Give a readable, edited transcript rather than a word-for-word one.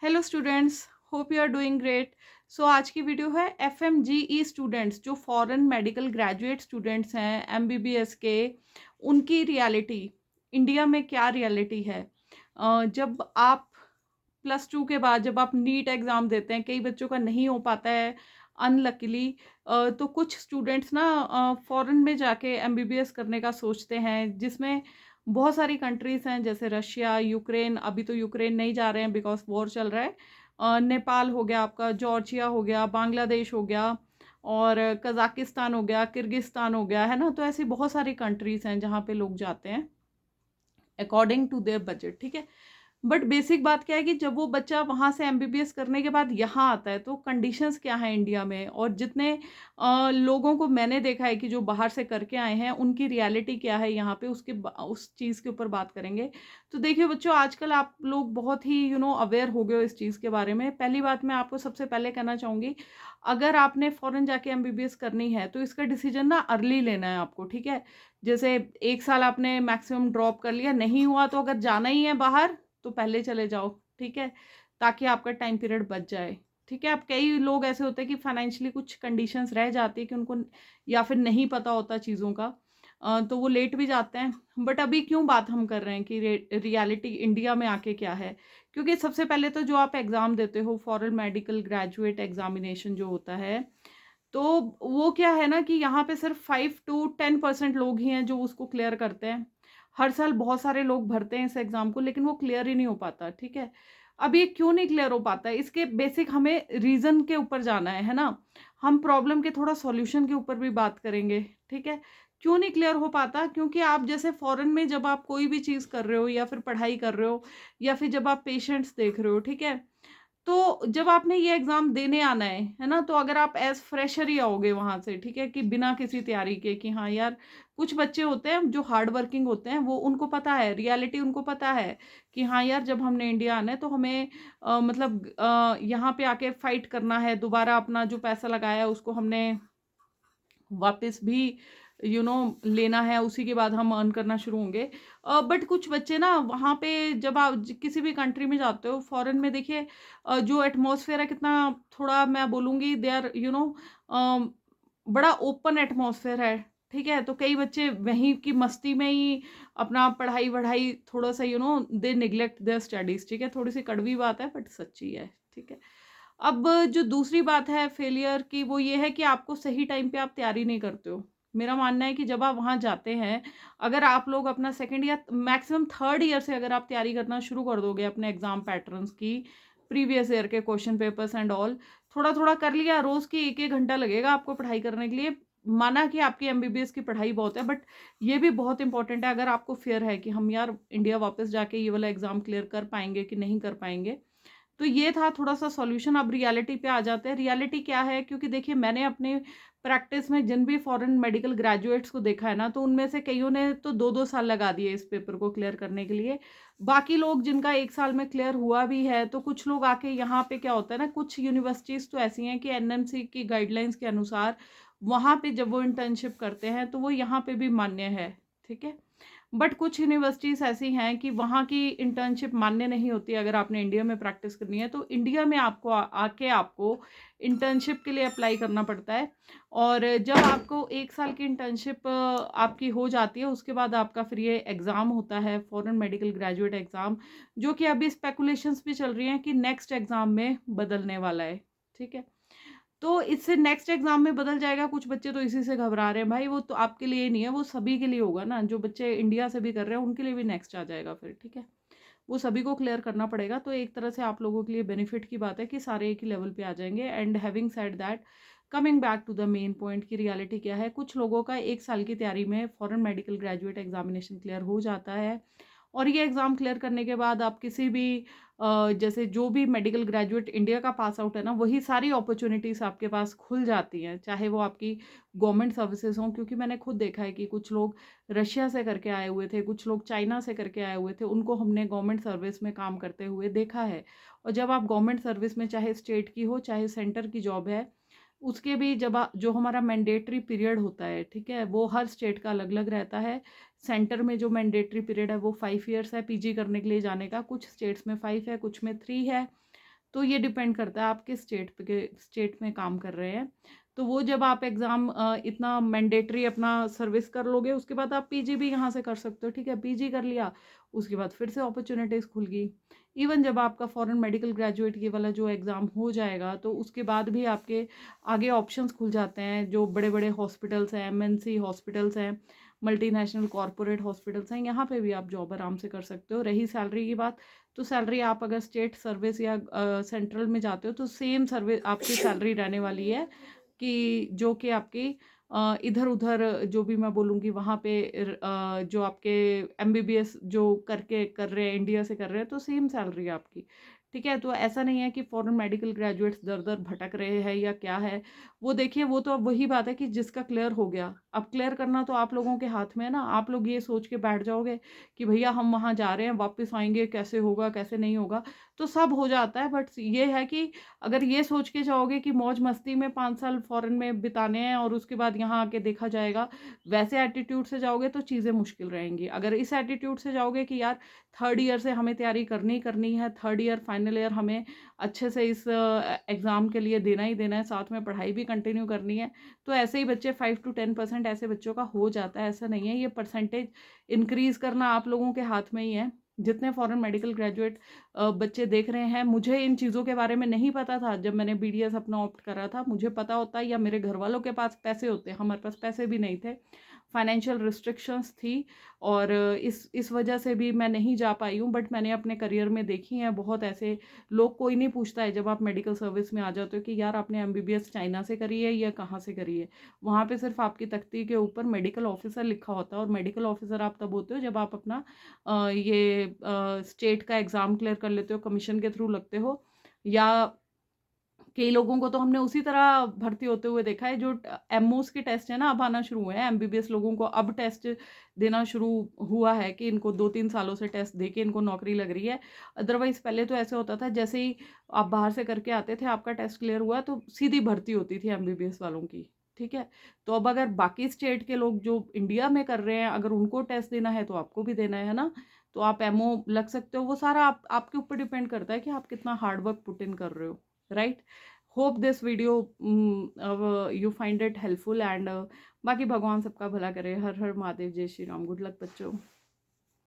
Hello students, hope you are doing great. So आज की video है एफएमजीई स्टूडेंट्स, जो फॉरेन मेडिकल ग्रेजुएट स्टूडेंट्स हैं एमबीबीएस के, उनकी रियलिटी इंडिया में क्या रियलिटी है। जब आप +2 के बाद जब आप नीट एग्ज़ाम देते हैं, कई बच्चों का नहीं हो पाता है अनलकीली। तो कुछ स्टूडेंट्स ना फॉरेन में जाके एमबीबीएस करने का सोचते हैं, जिसमें बहुत सारी कंट्रीज़ हैं जैसे रशिया, यूक्रेन। अभी तो यूक्रेन नहीं जा रहे हैं बिकॉज़ वॉर चल रहा है। नेपाल हो गया आपका, जॉर्जिया हो गया, बांग्लादेश हो गया और कज़ाकिस्तान हो गया, किर्गिस्तान हो गया, है ना। तो ऐसी बहुत सारी कंट्रीज़ हैं जहाँ पे लोग जाते हैं अकॉर्डिंग टू देयर बजट, ठीक है। बट बेसिक बात क्या है कि जब वो बच्चा वहाँ से एमबीबीएस करने के बाद यहाँ आता है तो कंडीशंस क्या है इंडिया में, और जितने लोगों को मैंने देखा है कि जो बाहर से करके आए हैं उनकी रियलिटी क्या है यहाँ पे, उस चीज़ के ऊपर बात करेंगे। तो देखिए बच्चों, आजकल आप लोग बहुत ही अवेयर हो गए हो इस चीज़ के बारे में। पहली बात मैं आपको सबसे पहले कहना चाहूँगी, अगर आपने फ़ॉरेन जाके एमबीबीएस करनी है तो इसका डिसीजन ना अर्ली लेना है आपको, ठीक है। जैसे 1 साल आपने मैक्सिमम ड्रॉप कर लिया, नहीं हुआ तो अगर जाना ही है बाहर तो पहले चले जाओ, ठीक है, ताकि आपका टाइम पीरियड बच जाए, ठीक है। अब कई लोग ऐसे होते हैं कि फाइनेंशियली कुछ कंडीशंस रह जाती है कि उनको या फिर नहीं पता होता चीज़ों का, तो वो लेट भी जाते हैं। बट अभी क्यों बात हम कर रहे हैं कि रियलिटी इंडिया में आके क्या है, क्योंकि सबसे पहले तो जो आप एग्ज़ाम देते हो फॉरेन मेडिकल ग्रेजुएट एग्जामिनेशन जो होता है, तो वो क्या है ना कि यहाँ पे सिर्फ 5 to 10% लोग ही हैं जो उसको क्लियर करते हैं। हर साल बहुत सारे लोग भरते हैं इस एग्ज़ाम को, लेकिन वो क्लियर ही नहीं हो पाता, ठीक है। अब ये क्यों नहीं क्लियर हो पाता है, इसके बेसिक हमें रीज़न के ऊपर जाना है ना। हम प्रॉब्लम के थोड़ा सॉल्यूशन के ऊपर भी बात करेंगे, ठीक है। क्यों नहीं क्लियर हो पाता, क्योंकि आप जैसे फ़ॉरेन में जब आप कोई भी चीज़ कर रहे हो या फिर पढ़ाई कर रहे हो या फिर जब आप पेशेंट्स देख रहे हो, ठीक है, तो जब आपने ये एग्ज़ाम देने आना है ना, तो अगर आप एज़ फ्रेशर ही आओगे वहाँ से, ठीक है, कि बिना किसी तैयारी के कि हाँ यार, कुछ बच्चे होते हैं जो हार्ड वर्किंग होते हैं, वो उनको पता है, रियलिटी उनको पता है कि हाँ यार, जब हमने इंडिया आना है तो हमें मतलब यहाँ पे आके फाइट करना है, दोबारा अपना जो पैसा लगाया है उसको हमने वापस भी लेना है, उसी के बाद हम अर्न करना शुरू होंगे। बट कुछ बच्चे ना वहाँ पे जब आप किसी भी कंट्री में जाते हो फॉरेन में, देखिए जो एटमॉस्फेयर है कितना, थोड़ा मैं बोलूँगी दे आर बड़ा ओपन एटमॉस्फेयर है, ठीक है। तो कई बच्चे वहीं की मस्ती में ही अपना पढ़ाई वढ़ाई थोड़ा सा दे निग्लेक्ट देयर स्टडीज, ठीक है। थोड़ी सी कड़वी बात है बट सच्ची है, ठीक है। अब जो दूसरी बात है फेलियर की, वो ये है कि आपको सही टाइम पे आप तैयारी नहीं करते हो। मेरा मानना है कि जब आप वहाँ जाते हैं, अगर आप लोग अपना सेकंड या मैक्सिमम थर्ड ईयर से अगर आप तैयारी करना शुरू कर दोगे अपने एग्जाम पैटर्न्स की, प्रीवियस ईयर के क्वेश्चन पेपर्स एंड ऑल, थोड़ा थोड़ा कर लिया, रोज की 1-1 घंटा लगेगा आपको पढ़ाई करने के लिए। माना कि आपकी एमबीबीएस की पढ़ाई बहुत है, बट ये भी बहुत इंपॉर्टेंट है अगर आपको फेयर है कि हम यार इंडिया वापस जाके ये वाला एग्जाम क्लियर कर पाएंगे कि नहीं कर पाएंगे। तो ये था थोड़ा-सा सॉल्यूशन। अब रियलिटी पे आ जाते हैं। रियलिटी क्या है, क्योंकि देखिए मैंने अपने प्रैक्टिस में जिन भी फॉरेन मेडिकल ग्रेजुएट्स को देखा है ना, तो उनमें से कइयों ने तो 2-2 साल लगा दिए इस पेपर को क्लियर करने के लिए। बाकी लोग जिनका 1 साल में क्लियर हुआ भी है, तो कुछ लोग आके यहाँ पे क्या होता है ना, कुछ यूनिवर्सिटीज़ तो ऐसी हैं कि एनएमसी की गाइडलाइंस के अनुसार वहाँ पे जब वो इंटर्नशिप करते हैं, तो वो यहाँ पे भी मान्य है, ठीक है। बट कुछ यूनिवर्सिटीज़ ऐसी हैं कि वहाँ की इंटर्नशिप मान्य नहीं होती अगर आपने इंडिया में प्रैक्टिस करनी है, तो इंडिया में आपको आके आपको इंटर्नशिप के लिए अप्लाई करना पड़ता है। और जब आपको 1 साल की इंटर्नशिप आपकी हो जाती है, उसके बाद आपका फिर ये एग्ज़ाम होता है फॉरेन मेडिकल ग्रेजुएट एग्ज़ाम, जो कि अभी स्पेकुलेशंस भी चल रही हैं कि नेक्स्ट एग्ज़ाम में बदलने वाला है, ठीक है। तो इससे नेक्स्ट एग्ज़ाम में बदल जाएगा, कुछ बच्चे तो इसी से घबरा रहे हैं। भाई वो तो आपके लिए ही नहीं है, वो सभी के लिए होगा ना, जो बच्चे इंडिया से भी कर रहे हैं उनके लिए भी नेक्स्ट आ जाएगा फिर, ठीक है। वो सभी को क्लियर करना पड़ेगा, तो एक तरह से आप लोगों के लिए बेनिफिट की बात है कि सारे एक ही लेवल पे आ जाएंगे। And having said that, coming back to the main point की रियलिटी क्या है, कुछ लोगों का 1 साल की तैयारी में foreign medical graduate examination clear हो जाता है। और ये एग्ज़ाम क्लियर करने के बाद आप किसी भी जैसे जो भी मेडिकल ग्रेजुएट इंडिया का पास आउट है ना, वही सारी अपॉर्चुनिटीज़ आपके पास खुल जाती हैं, चाहे वो आपकी गवर्नमेंट सर्विसेज हों। क्योंकि मैंने खुद देखा है कि कुछ लोग रशिया से करके आए हुए थे, कुछ लोग चाइना से करके आए हुए थे, उनको हमने गवर्नमेंट सर्विस में काम करते हुए देखा है। और जब आप गवर्नमेंट सर्विस में, चाहे स्टेट की हो चाहे सेंटर की जॉब है, उसके भी जब जो हमारा मैंडेटरी पीरियड होता है, ठीक है, वो हर स्टेट का अलग अलग रहता है। सेंटर में जो मैंडेटरी पीरियड है वो 5 ईयर्स है पीजी करने के लिए जाने का, कुछ स्टेट्स में 5 है, कुछ में 3 है। तो ये डिपेंड करता है आप किस स्टेट में काम कर रहे हैं। तो वो जब आप एग्ज़ाम इतना मैंडेटरी अपना सर्विस कर लोगे, उसके बाद आप पीजी भी यहाँ से कर सकते हो, ठीक है? पीजी कर लिया, उसके बाद फिर से अपॉर्चुनिटीज़ खुल गई। इवन जब आपका फॉरेन मेडिकल ग्रेजुएट ये वाला जो एग्ज़ाम हो जाएगा, तो उसके बाद भी आपके आगे ऑप्शंस खुल जाते हैं। जो बड़े-बड़े हॉस्पिटल्स हैं, एमएनसी हॉस्पिटल्स हैं, मल्टीनेशनल कॉर्पोरेट हॉस्पिटल्स हैं, यहाँ पे भी आप जॉब आराम से कर सकते हो। रही सैलरी की बात, तो सैलरी आप अगर स्टेट सर्विस या सेंट्रल में जाते हो तो सेम सर्विस आपकी सैलरी रहने वाली है, कि जो कि आपकी इधर उधर जो भी मैं बोलूँगी वहाँ पे जो आपके एमबीबीएस जो करके कर रहे हैं, इंडिया से कर रहे हैं, तो सेम सैलरी है आपकी, ठीक है? तो ऐसा नहीं है कि फॉरेन मेडिकल ग्रेजुएट्स दर दर भटक रहे हैं या क्या है। वो देखिए, वो तो अब वही बात है कि जिसका क्लियर हो गया, अब क्लियर करना तो आप लोगों के हाथ में है ना। आप लोग ये सोच के बैठ जाओगे कि भैया हम वहाँ जा रहे हैं, वापस आएँगे, कैसे होगा, कैसे नहीं होगा, तो सब हो जाता है। बट ये है कि अगर ये सोच के जाओगे कि मौज-मस्ती में 5 साल फ़ॉरेन में बिताने हैं और उसके बाद यहाँ आके देखा जाएगा, वैसे एटीट्यूड से जाओगे तो चीज़ें मुश्किल रहेंगी। अगर इस एटीट्यूड से जाओगे कि यार 3rd ईयर से हमें तैयारी करनी ही करनी है, 3rd ईयर, फाइनल ईयर हमें अच्छे से इस एग्ज़ाम के लिए देना ही देना है, साथ में पढ़ाई भी कंटिन्यू करनी है, तो ऐसे ही बच्चे 5 टू 10% ऐसे बच्चों का हो जाता है, ऐसा नहीं है। ये परसेंटेज इंक्रीज़ करना आप लोगों के हाथ में ही है। जितने फॉरेन मेडिकल ग्रेजुएट बच्चे देख रहे हैं, मुझे इन चीज़ों के बारे में नहीं पता था जब मैंने बीडीएस अपना ऑप्ट करा था। मुझे पता होता या मेरे घर वालों के पास पैसे होते, हमारे पास पैसे भी नहीं थे, फाइनेंशियल रिस्ट्रिक्शंस थी, और इस वजह से भी मैं नहीं जा पाई हूँ। बट मैंने अपने करियर में देखी हैं बहुत ऐसे लोग। कोई नहीं पूछता है जब आप मेडिकल सर्विस में आ जाते हो कि यार आपने एमबीबीएस चाइना से करी है या कहाँ से करी है। वहाँ पे सिर्फ आपकी तख्ती के ऊपर मेडिकल ऑफिसर लिखा होता है, और मेडिकल ऑफिसर आप तब होते हो जब आप अपना स्टेट का एग्ज़ाम क्लियर कर लेते हो, कमीशन के थ्रू लगते हो, या कई लोगों को तो हमने उसी तरह भर्ती होते हुए देखा है। जो एमओस के टेस्ट है ना, अब आना शुरू हुए हैं। एमबीबीएस लोगों को अब टेस्ट देना शुरू हुआ है कि इनको 2-3 सालों से टेस्ट देके इनको नौकरी लग रही है। अदरवाइज पहले तो ऐसे होता था, जैसे ही आप बाहर से करके आते थे, आपका टेस्ट क्लियर हुआ तो सीधी भर्ती होती थी एमबीबीएस वालों की, ठीक है? तो अब अगर बाकी स्टेट के लोग जो इंडिया में कर रहे हैं, अगर उनको टेस्ट देना है तो आपको भी देना है ना? तो आप एमओ लग सकते हो। वो सारा आपके ऊपर डिपेंड करता है कि आप कितना हार्ड वर्क पुट इन कर रहे हो, right? Hope this video you find it helpful, and बाकी भगवान सबका भला करे। हर हर महादेव, जय श्री राम। गुड लक बच्चों।